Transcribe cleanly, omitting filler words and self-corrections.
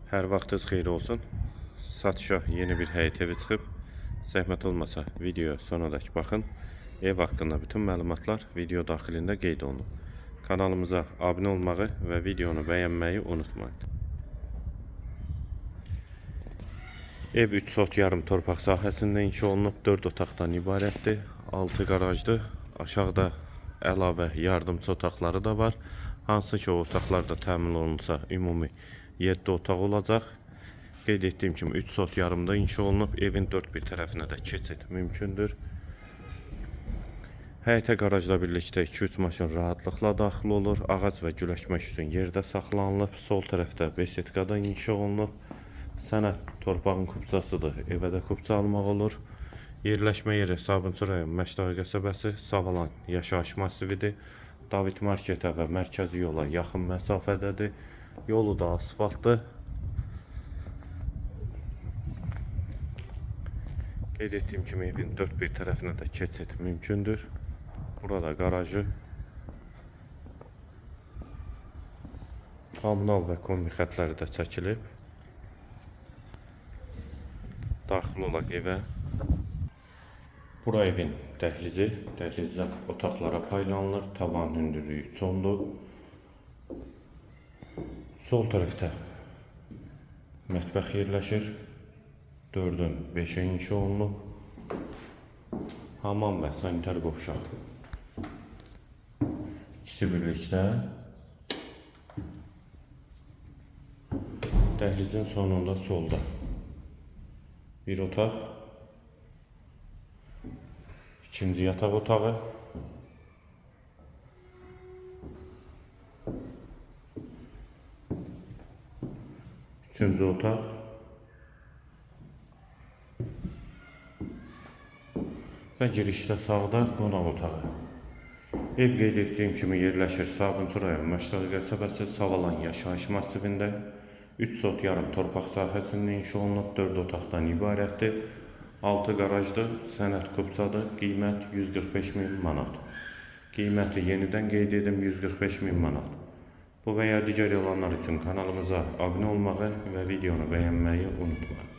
Hər vaxtınız xeyir olsun. Satışa yeni bir həyət evi çıxıb. Zəhmət olmasa videoya sonadək baxın. Ev haqqında bütün məlumatlar video daxilində qeyd olunub. Kanalımıza abunə olmağı və videonu bəyənməyi unutmayın. Ev 3 sot yarım torpaq sahəsində inşa olunub. 4 otaqdan ibarətdir. 6 qarajdır. Aşağıda əlavə yardımçı otaqları da var. Hansı ki o otaqlarda təmin olunsa ümumi 7 otaq olacaq. Qeyd etdiyim kimi 3 sot yarımda inşa olunub. Evin 4 bir tərəfinə də keçid mümkündür. Həyətə qarajla birlikdə 2-3 maşın rahatlıqla daxil olur. Ağac və güləşmək üçün yerdə saxlanılıb. Sol tərəfdə besetkada inşa olunub. Sənəd torpağın kupçasıdır. Evə də kupça almaq olur. Yerləşmə yeri Sabunçu rayon Məşdağı qəsəbəsi, Savalan yaşayış massividir. David marketə və mərkəzi yola yaxın məsafədədir. Yolu da asfaltdır. Qeyd etdiyim kimi evin 4 bir tərəfinə də keçid mümkündür. Burada qarajı, kommunal və kombi xətləri də çəkilib. Daxil olaq evə. Bura evin dəhlizi, dəhlizdən otaqlara paylanılır. Tavan hündürlüyü 3 ondur. Sol tərəfdə mətbəx yerləşir. 4-ün 5-ə inşa olunub. Hamam və sanitar qovşaq ikisi birlikdə. Dəhlizin sonunda solda bir otaq, ikinci yataq otağı, üçüncü otaq və girişdə sağda qonaq otağı. Ev qeyd etdiyim kimi yerləşir Sabunçu rayon Məşdağı qəsəbəsi, Savalan yaşayış massivində. 3 sot yarım torpaq sahəsində inşa olunub. 4 otaqdan ibarətdir. 6 qarajdır, sənəd kupçadır. Qiymət 145.000 manat. Qiyməti yenidən qeyd edim 145.000 manat. Bu və ya digər yalanlar üçün kanalımıza abunə olmağı və videonu bəyənməyi unutmayın.